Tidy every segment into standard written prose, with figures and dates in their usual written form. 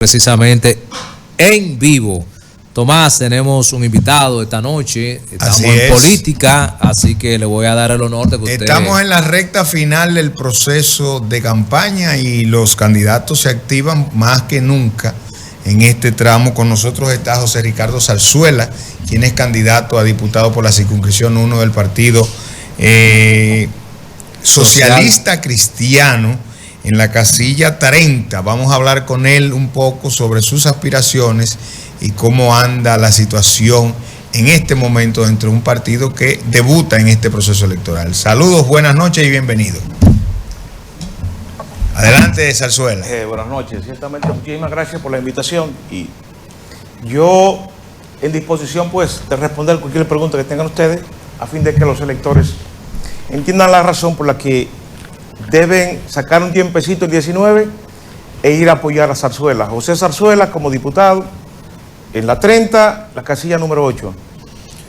Precisamente en vivo. Tomás, tenemos un invitado esta noche, estamos en política, así que le voy a dar el honor de que usted... Estamos en la recta final del proceso de campaña y los candidatos se activan más que nunca en este tramo. Con nosotros está José Ricardo Zarzuela, quien es candidato a diputado por la circunscripción 1 del partido Socialista Cristiano, en la casilla 30. Vamos a hablar con él un poco sobre sus aspiraciones y cómo anda la situación en este momento dentro de un partido que debuta en este proceso electoral. Saludos, buenas noches y bienvenido. Adelante, Zarzuela. Buenas noches, ciertamente muchísimas gracias por la invitación y yo en disposición pues de responder cualquier pregunta que tengan ustedes a fin de que los electores entiendan la razón por la que deben sacar un tiempecito el 19 e ir a apoyar a Zarzuela. José Zarzuela como diputado en la 30, la casilla número 8.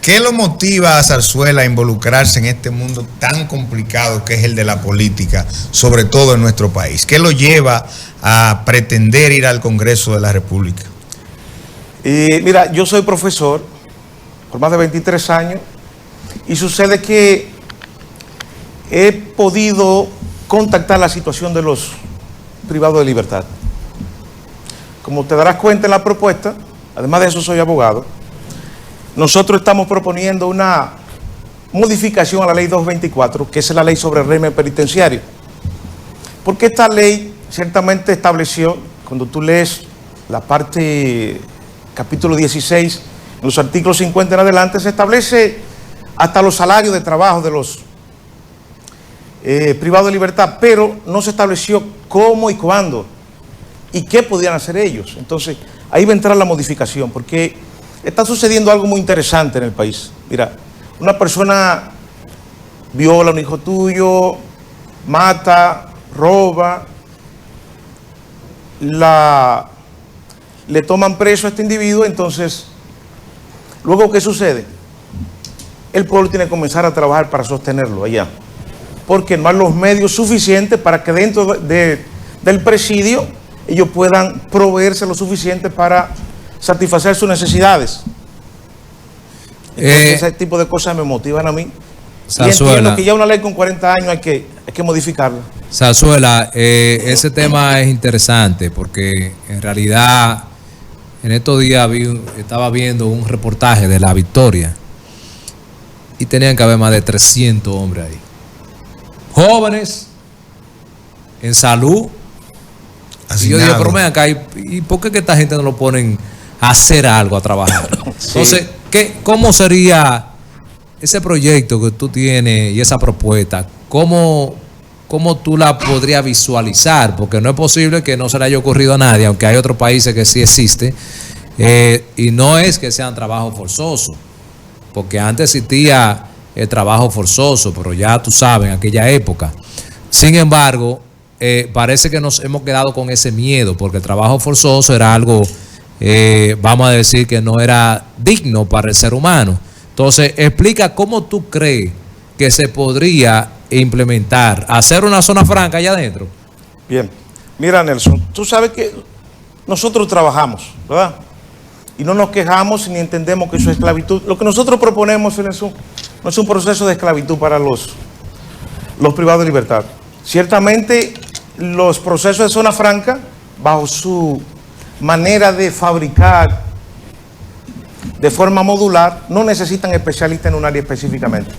¿Qué lo motiva a Zarzuela a involucrarse en este mundo tan complicado que es el de la política, sobre todo en nuestro país? ¿Qué lo lleva a pretender ir al Congreso de la República? Mira, yo soy profesor por más de 23 años y sucede que he podido contactar la situación de los privados de libertad. Como te darás cuenta en la propuesta, además de eso soy abogado, nosotros estamos proponiendo una modificación a la ley 224, que es la ley sobre el régimen penitenciario. Porque esta ley ciertamente estableció, cuando tú lees la parte, capítulo 16, en los artículos 50 en adelante, se establece hasta los salarios de trabajo de los privado de libertad, pero no se estableció cómo y cuándo y qué podían hacer ellos. Entonces ahí va a entrar la modificación, porque está sucediendo algo muy interesante en el país. Mira, una persona viola a un hijo tuyo, mata, roba, le toman preso a este individuo. Entonces, luego, ¿qué sucede? El pueblo tiene que comenzar a trabajar para sostenerlo allá, porque no hay los medios suficientes para que dentro del presidio ellos puedan proveerse lo suficiente para satisfacer sus necesidades. Entonces, ese tipo de cosas me motivan a mí. Zarzuela, y entiendo que ya una ley con 40 años hay que modificarla. Zarzuela, ese tema es interesante porque en realidad en estos días estaba viendo un reportaje de La Victoria y tenían que haber más de 300 hombres ahí. Jóvenes, en salud. Así y yo digo, pero ven acá, ¿y por qué que esta gente no lo ponen a hacer algo, a trabajar? Sí. Entonces, ¿cómo sería ese proyecto que tú tienes y esa propuesta? ¿Cómo tú la podrías visualizar? Porque no es posible que no se le haya ocurrido a nadie, aunque hay otros países que sí existe. Y no es que sean trabajos forzosos, porque antes existía el trabajo forzoso, pero ya tú sabes, en aquella época. Sin embargo, parece que nos hemos quedado con ese miedo, porque el trabajo forzoso era algo, vamos a decir, que no era digno para el ser humano. Entonces, explica cómo tú crees que se podría implementar, hacer una zona franca allá adentro. Bien, mira, Nelson, tú sabes que nosotros trabajamos, ¿verdad? Y no nos quejamos ni entendemos que eso es esclavitud. Lo que nosotros proponemos no es un proceso de esclavitud para los privados de libertad. Ciertamente, los procesos de zona franca, bajo su manera de fabricar de forma modular, no necesitan especialistas en un área específicamente.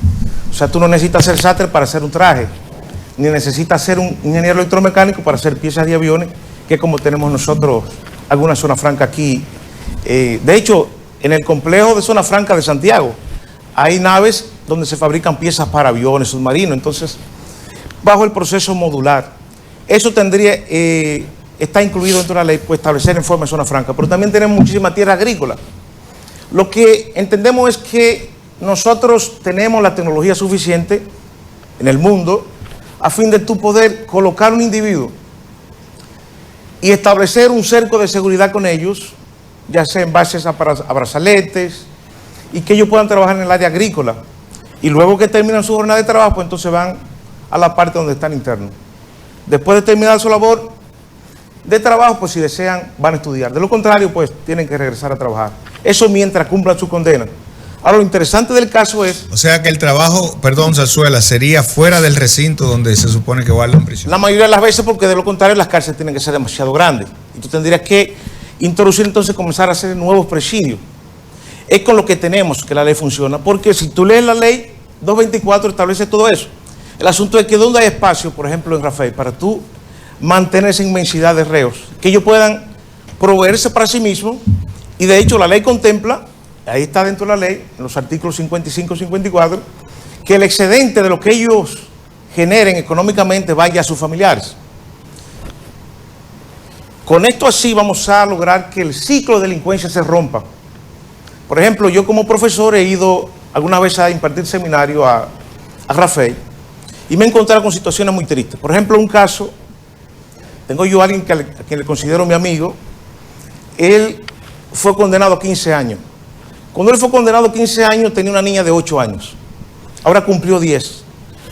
O sea, tú no necesitas ser sastre para hacer un traje, ni necesitas ser un ingeniero electromecánico para hacer piezas de aviones, que como tenemos nosotros alguna zona franca aquí. De hecho, en el complejo de zona franca de Santiago hay naves donde se fabrican piezas para aviones, submarinos. Entonces, bajo el proceso modular, eso está incluido dentro de la ley, pues establecer en forma de zona franca. Pero también tenemos muchísima tierra agrícola. Lo que entendemos es que nosotros tenemos la tecnología suficiente en el mundo a fin de tú poder colocar un individuo y establecer un cerco de seguridad con ellos, ya sea en base a brazaletes, y que ellos puedan trabajar en el área agrícola. Y luego que terminan su jornada de trabajo, pues entonces van a la parte donde están internos. Después de terminar su labor, de trabajo, pues si desean van a estudiar. De lo contrario, pues tienen que regresar a trabajar. Eso mientras cumplan su condena. Ahora, lo interesante del caso es... O sea que el trabajo, perdón, Zarzuela, sería fuera del recinto donde se supone que guardan prisión. La mayoría de las veces, porque de lo contrario las cárceles tienen que ser demasiado grandes. Y tú tendrías que introducir entonces, comenzar a hacer nuevos presidios. Es con lo que tenemos que la ley funciona. Porque si tú lees la ley 224 establece todo eso. El asunto es que donde hay espacio, por ejemplo en Rafael, para tú mantener esa inmensidad de reos, que ellos puedan proveerse para sí mismos, y de hecho la ley contempla, ahí está dentro de la ley, en los artículos 55 y 54, que el excedente de lo que ellos generen económicamente vaya a sus familiares. Con esto así vamos a lograr que el ciclo de delincuencia se rompa. Por ejemplo, yo como profesor he ido alguna vez a impartir seminario a Rafael y me he encontrado con situaciones muy tristes. Por ejemplo, un caso, tengo yo a alguien a quien le considero mi amigo, él fue condenado a 15 años. Cuando él fue condenado a 15 años tenía una niña de 8 años. Ahora cumplió 10.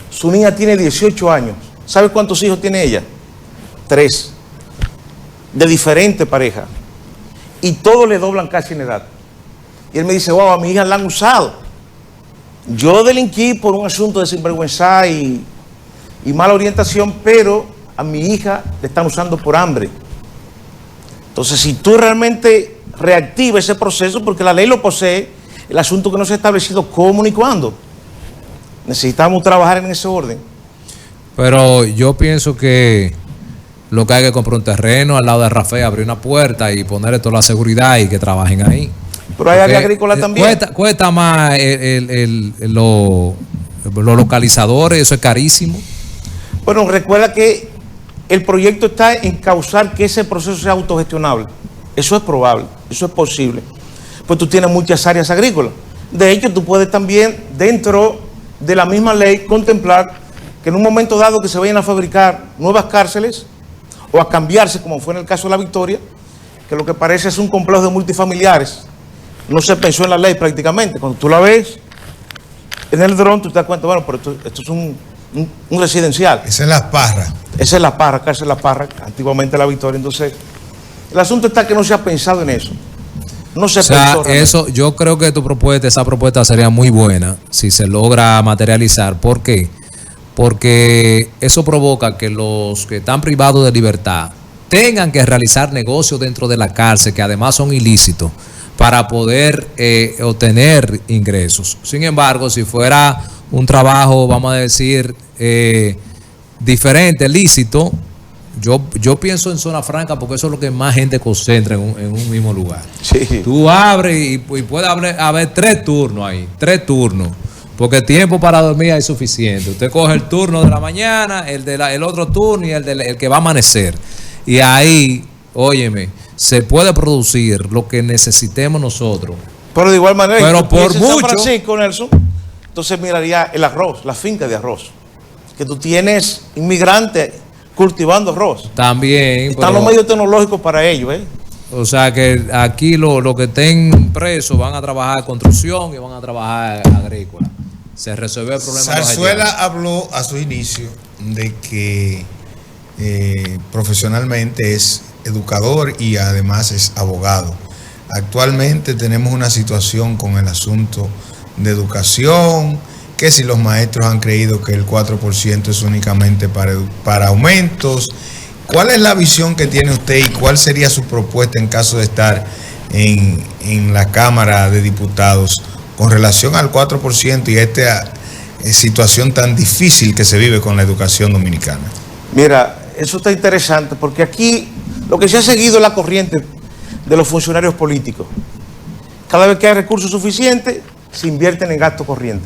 Su niña tiene 18 años. ¿Sabe cuántos hijos tiene ella? 3. De diferente pareja. Y todos le doblan casi en edad. Y él me dice, wow, a mi hija la han usado. Yo delinquí por un asunto de sinvergüenza y mala orientación, pero a mi hija le están usando por hambre. Entonces, si tú realmente reactivas ese proceso, porque la ley lo posee, el asunto que no se ha establecido cómo ni cuándo. Necesitamos trabajar en ese orden. Pero yo pienso que lo que hay que comprar un terreno al lado de Rafael, abrir una puerta y ponerle toda la seguridad y que trabajen ahí. Pero hay área agrícola también. Cuesta más los localizadores, eso es carísimo. Bueno, recuerda que el proyecto está en causar que ese proceso sea autogestionable. Eso es probable, eso es posible. Pues tú tienes muchas áreas agrícolas. De hecho, tú puedes también, dentro de la misma ley, contemplar que en un momento dado que se vayan a fabricar nuevas cárceles o a cambiarse, como fue en el caso de La Victoria, que lo que parece es un complejo de multifamiliares. No se pensó en la ley prácticamente. Cuando tú la ves en el dron, tú te das cuenta, bueno, pero esto es un residencial. Esa es La Parra. Esa es La Parra, cárcel La Parra, antiguamente La Victoria. Entonces, el asunto está que no se ha pensado en eso. No se pensó. Eso, yo creo que esa propuesta sería muy buena si se logra materializar. ¿Por qué? Porque eso provoca que los que están privados de libertad tengan que realizar negocios dentro de la cárcel, que además son ilícitos, para poder obtener ingresos. Sin embargo, si fuera un trabajo, vamos a decir, diferente, lícito, yo pienso en zona franca porque eso es lo que más gente concentra en un mismo lugar. Sí. Tú abres y puede haber 3 turnos ahí, 3 turnos. Porque tiempo para dormir hay suficiente. Usted coge el turno de la mañana, el otro turno y el que va a amanecer. Y ahí, óyeme, se puede producir lo que necesitemos nosotros. Pero de igual manera, pero por mucho. San Francisco, Nelson, entonces miraría el arroz, la finca de arroz. Que tú tienes inmigrantes cultivando arroz. También. Están los medios tecnológicos para ello, ¿eh? O sea que aquí los que estén presos van a trabajar construcción y van a trabajar agrícola. Se resuelve el problema. Zarzuela habló a su inicio de que profesionalmente es educador y además es abogado. Actualmente tenemos una situación con el asunto de educación, que si los maestros han creído que el 4% es únicamente para aumentos. ¿Cuál es la visión que tiene usted y cuál sería su propuesta en caso de estar en la Cámara de Diputados con relación al 4% y a esta situación tan difícil que se vive con la educación dominicana? Mira, eso está interesante porque aquí lo que se ha seguido es la corriente de los funcionarios políticos. Cada vez que hay recursos suficientes, se invierten en gasto corriente.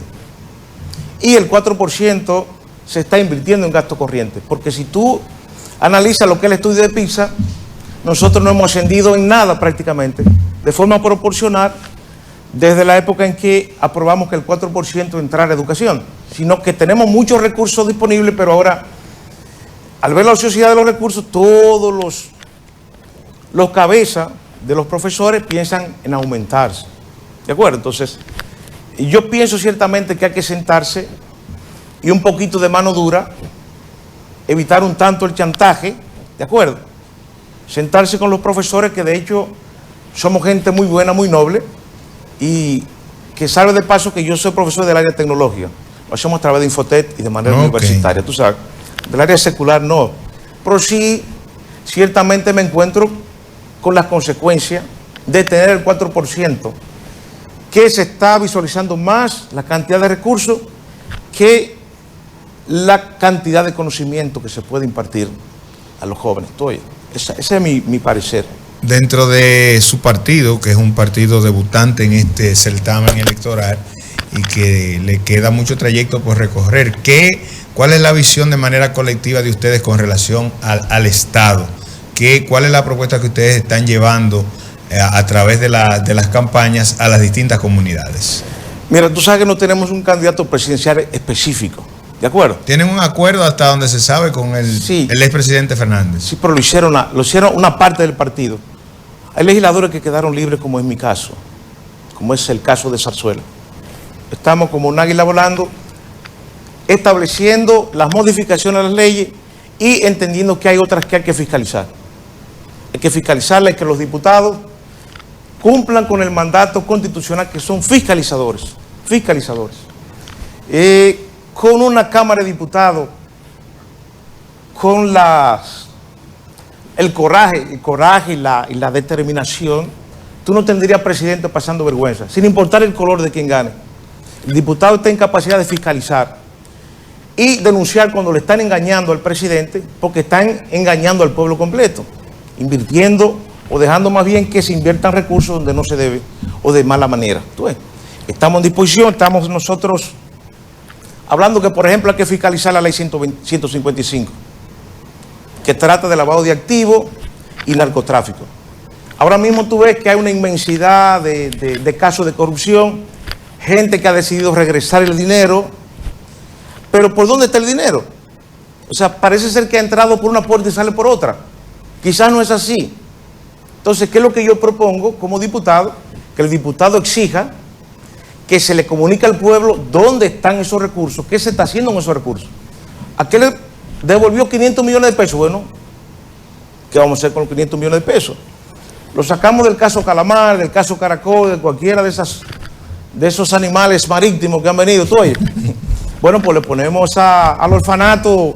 Y el 4% se está invirtiendo en gasto corriente. Porque si tú analizas lo que es el estudio de PISA, nosotros no hemos ascendido en nada prácticamente, de forma proporcional, desde la época en que aprobamos que el 4% entrara a educación, sino que tenemos muchos recursos disponibles, pero ahora, al ver la ociosidad de los recursos, todos los cabezas de los profesores piensan en aumentarse. ¿De acuerdo? Entonces, yo pienso ciertamente que hay que sentarse y un poquito de mano dura, evitar un tanto el chantaje, ¿de acuerdo? sentarse con los profesores, que de hecho somos gente muy buena, muy noble, y que sabe de paso que yo soy profesor del área de tecnología. Lo hacemos a través de Infotet y de manera universitaria, tú sabes. Del área secular no. Pero sí, ciertamente me encuentro con las consecuencias de tener el 4%, que se está visualizando más la cantidad de recursos que la cantidad de conocimiento que se puede impartir a los jóvenes. Ese es mi parecer. Dentro de su partido, que es un partido debutante en este certamen electoral y que le queda mucho trayecto por recorrer, ¿cuál es la visión de manera colectiva de ustedes con relación al Estado? ¿Cuál es la propuesta que ustedes están llevando a través de las campañas a las distintas comunidades? Mira, tú sabes que no tenemos un candidato presidencial específico, ¿de acuerdo? ¿Tienen un acuerdo hasta donde se sabe con el expresidente Fernández? Sí, pero lo hicieron una parte del partido. Hay legisladores que quedaron libres, como es mi caso, como es el caso de Zarzuela. Estamos como un águila volando, estableciendo las modificaciones a las leyes y entendiendo que hay otras que hay que fiscalizar. Hay que fiscalizarlas y que los diputados cumplan con el mandato constitucional, que son fiscalizadores. Con una Cámara de Diputados, con el coraje y la determinación, tú no tendrías presidente pasando vergüenza, sin importar el color de quien gane. El diputado está en capacidad de fiscalizar y denunciar cuando le están engañando al presidente, porque están engañando al pueblo completo, invirtiendo o dejando más bien que se inviertan recursos donde no se debe o de mala manera. Estamos en disposición, estamos nosotros hablando que, por ejemplo, hay que fiscalizar la ley 155, que trata de lavado de activos y narcotráfico. Ahora mismo tú ves que hay una inmensidad de casos de corrupción, gente que ha decidido regresar el dinero, pero ¿por dónde está el dinero? O sea, parece ser que ha entrado por una puerta y sale por otra. Quizás no es así. Entonces, ¿qué es lo que yo propongo como diputado? Que el diputado exija que se le comunique al pueblo dónde están esos recursos, qué se está haciendo con esos recursos. ¿A qué le devolvió 500 millones de pesos? Bueno, ¿qué vamos a hacer con los 500 millones de pesos? Lo sacamos del caso Calamar, del caso Caracol, de cualquiera de esos animales marítimos que han venido. Bueno, pues le ponemos al orfanato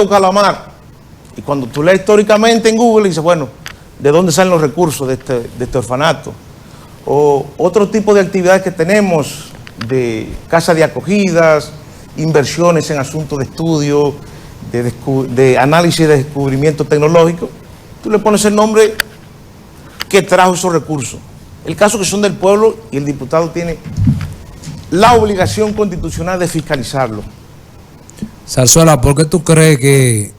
Calamar. Y cuando tú lees históricamente en Google, dices, bueno, ¿de dónde salen los recursos de este orfanato? O otro tipo de actividades que tenemos, de casas de acogidas, inversiones en asuntos de estudio, de análisis de descubrimiento tecnológico. Tú le pones el nombre que trajo esos recursos. El caso que son del pueblo, y el diputado tiene la obligación constitucional de fiscalizarlo. Zarzuela, ¿por qué tú crees que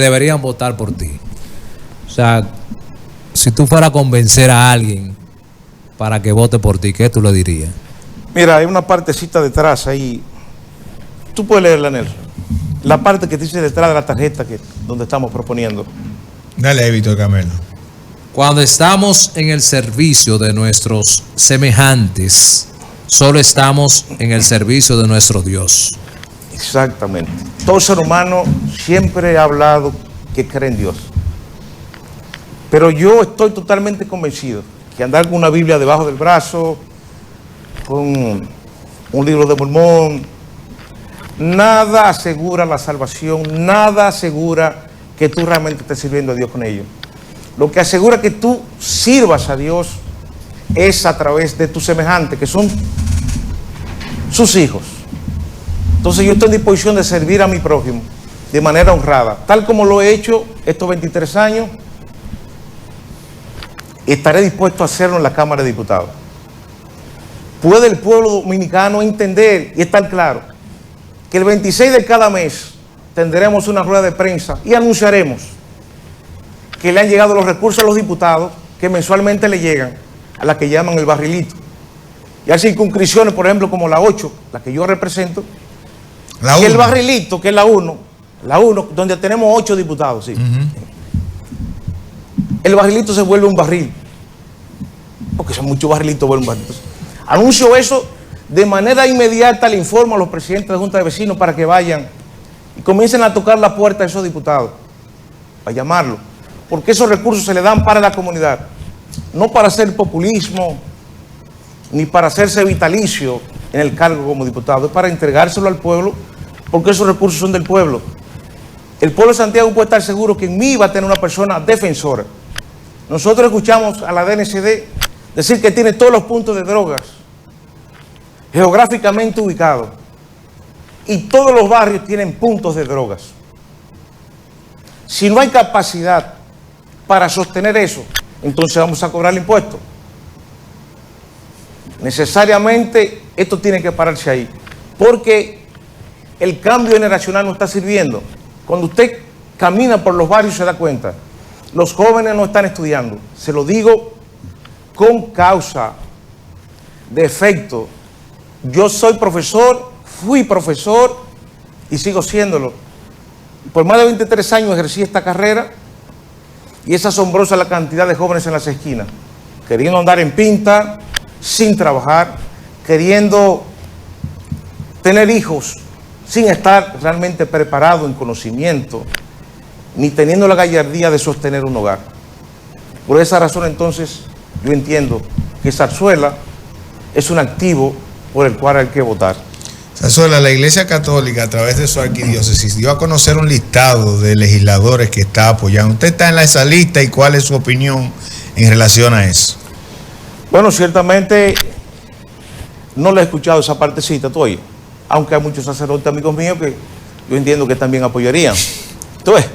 deberían votar por ti? O sea, si tú fueras a convencer a alguien para que vote por ti, ¿qué tú le dirías? Mira, hay una partecita detrás ahí. Tú puedes leerla, Nelson. La parte que dice detrás de la tarjeta donde estamos proponiendo. Dale, Víctor Camelo. Cuando estamos en el servicio de nuestros semejantes, solo estamos en el servicio de nuestro Dios. Exactamente. Todo ser humano siempre ha hablado que cree en Dios. Pero yo estoy totalmente convencido que andar con una Biblia debajo del brazo, con un libro de Mormón, nada asegura la salvación, nada asegura que tú realmente estés sirviendo a Dios con ello. Lo que asegura que tú sirvas a Dios es a través de tus semejantes, que son sus hijos. Entonces yo estoy en disposición de servir a mi prójimo de manera honrada, tal como lo he hecho estos 23 años, y estaré dispuesto a hacerlo en la Cámara de Diputados. ¿Puede el pueblo dominicano entender y estar claro que el 26 de cada mes tendremos una rueda de prensa y anunciaremos que le han llegado los recursos a los diputados que mensualmente le llegan a la que llaman el barrilito? Y hay circunscripciones, por ejemplo, como la 8, la que yo represento, que el barrilito, que es la 1, donde tenemos 8 diputados, sí. El barrilito se vuelve un barril, porque son muchos barrilitos, vuelven un barril. Entonces, anuncio eso de manera inmediata, le informo a los presidentes de Junta de Vecinos para que vayan y comiencen a tocar la puerta de esos diputados, para llamarlos. porque esos recursos se le dan para la comunidad, no para hacer populismo, ni para hacerse vitalicio en el cargo como diputado, es para entregárselo al pueblo, porque esos recursos son del pueblo. El pueblo de Santiago puede estar seguro que en mí va a tener una persona defensora. Nosotros escuchamos a la DNCD decir que tiene todos los puntos de drogas geográficamente ubicados y todos los barrios tienen puntos de drogas. Si no hay capacidad para sostener eso, entonces vamos a cobrar el impuesto. Necesariamente esto tiene que pararse ahí, porque el cambio generacional no está sirviendo. Cuando usted camina por los barrios se da cuenta, los jóvenes no están estudiando. Se lo digo con causa de efecto. Yo soy profesor, fui profesor y sigo siéndolo. Por más de 23 años ejercí esta carrera y es asombrosa la cantidad de jóvenes en las esquinas, queriendo andar en pinta, sin trabajar, queriendo tener hijos, sin estar realmente preparado en conocimiento, ni teniendo la gallardía de sostener un hogar. Por esa razón, entonces, yo entiendo que Zarzuela es un activo por el cual hay que votar. Zarzuela, la Iglesia Católica, a través de su arquidiócesis, dio a conocer un listado de legisladores que está apoyando. ¿Usted está en esa lista y cuál es su opinión en relación a eso? Bueno, ciertamente no le he escuchado esa partecita todavía, aunque hay muchos sacerdotes amigos míos que yo entiendo que también apoyarían. ¿Tú ves?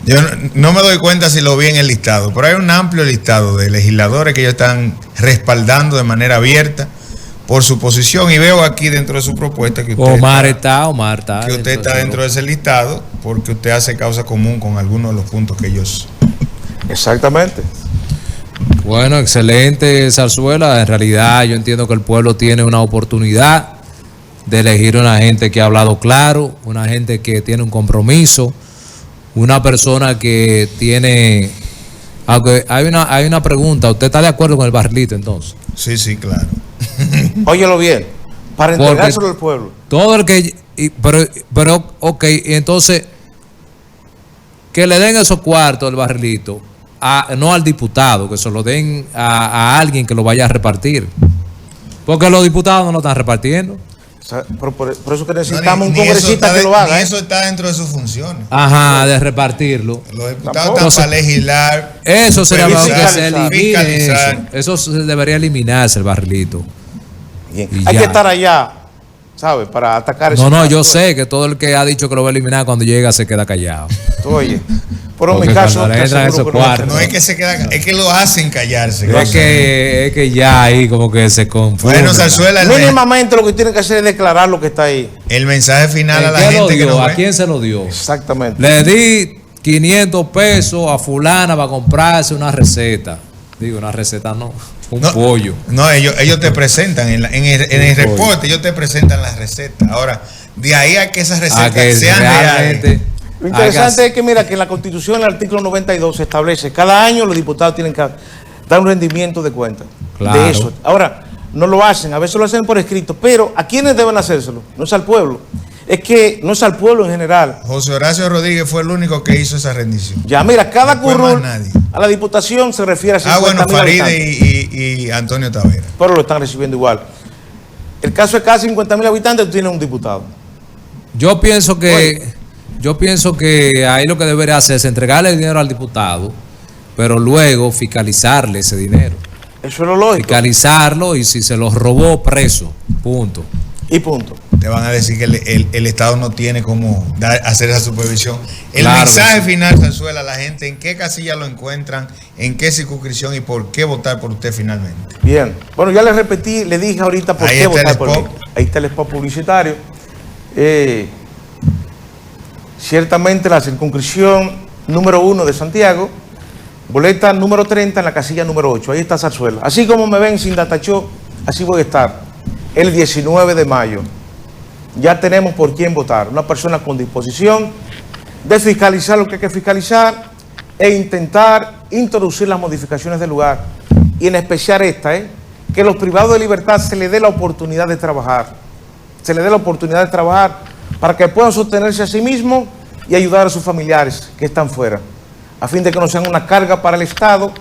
Yo no me doy cuenta si lo vi en el listado, pero hay un amplio listado de legisladores que ellos están respaldando de manera abierta por su posición, y veo aquí dentro de su propuesta que usted Omar está que usted está dentro de ese listado porque usted hace causa común con algunos de los puntos que ellos... Exactamente. Bueno, excelente, Zarzuela. En realidad yo entiendo que el pueblo tiene una oportunidad de elegir una gente que ha hablado claro, una gente que tiene un compromiso, una persona que tiene... Aunque hay una pregunta, ¿usted está de acuerdo con el barrilito entonces? Sí, claro. Óyelo bien, para entregárselo al pueblo. Todo el que... Pero, ok, entonces, que le den esos cuartos del barrilito, no al diputado, que se lo den a alguien que lo vaya a repartir. Porque los diputados no lo están repartiendo. O sea, por eso que necesitamos un congresista que lo haga. Eso está dentro de sus funciones. Ajá, de repartirlo. Los diputados están para legislar. Eso sería mejor que se fiscalizar. elimine eso. Eso debería eliminarse, el barrilito. Bien. Hay que estar allá, ¿sabes? Para atacar eso. No, yo sé que todo el que ha dicho que lo va a eliminar cuando llega se queda callado. Oye, pero en mi caso no es que se queda, es que lo hacen callarse. Es que ya ahí como que se confunde. Bueno, Zarzuela, mínimamente lo que tiene que hacer es declarar lo que está ahí. El mensaje final a la gente que ¿A quién se lo dio? Exactamente. Le di 500 pesos a fulana para comprarse una receta. Digo, una receta no, pollo. No, ellos te presentan en el reporte, ellos te presentan las recetas. Ahora, de ahí a que esas recetas sean reales. Lo interesante es que mira que en la Constitución, en el artículo 92 se establece, cada año los diputados tienen que dar un rendimiento de cuenta. Claro. De eso. Ahora, no lo hacen, a veces lo hacen por escrito, pero ¿a quiénes deben hacérselo? No es al pueblo. Es que no es al pueblo en general. José Horacio Rodríguez fue el único que hizo esa rendición. Ya, mira, cada curul a la diputación se refiere a 50.000 Faride y Antonio Tavera. Pero lo están recibiendo igual. El caso es cada 50.000 habitantes, tú tienes un diputado. Yo pienso que ahí lo que debería hacer es entregarle el dinero al diputado, pero luego fiscalizarle ese dinero. Eso es lo lógico. Fiscalizarlo y si se los robó, preso. Punto. Y punto. Te van a decir que el Estado no tiene cómo hacer esa supervisión. El claro, mensaje final, Zarzuela, a la gente, ¿en qué casilla lo encuentran? ¿En qué circunscripción? ¿Y por qué votar por usted finalmente? Bien. Bueno, ya le repetí, le dije ahorita por qué votar por mí. Ahí está el spot publicitario. Ciertamente la circunscripción número 1 de Santiago, boleta número 30 en la casilla número 8. Ahí está Zarzuela. Así como me ven sin datachó, así voy a estar el 19 de mayo. Ya tenemos por quién votar. Una persona con disposición de fiscalizar lo que hay que fiscalizar e intentar introducir las modificaciones del lugar. Y en especial esta, que los privados de libertad se les dé la oportunidad de trabajar. Se les dé la oportunidad de trabajar para que puedan sostenerse a sí mismos y ayudar a sus familiares que están fuera. a fin de que no sean una carga para el Estado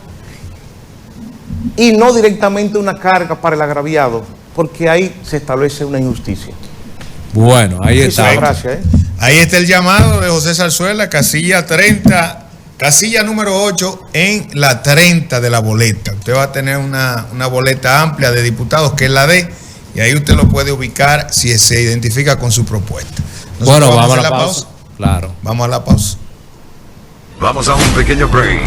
y no directamente una carga para el agraviado, porque ahí se establece una injusticia. Bueno, ahí está. Muchísimas gracias. Ahí está el llamado de José Zarzuela, casilla 30, casilla número 8 en la 30 de la boleta. Usted va a tener una boleta amplia de diputados, que es la D, y ahí usted lo puede ubicar si se identifica con su propuesta. Nosotros Bueno, vamos a la pausa. Claro. Vamos a la pausa. Vamos a un pequeño break.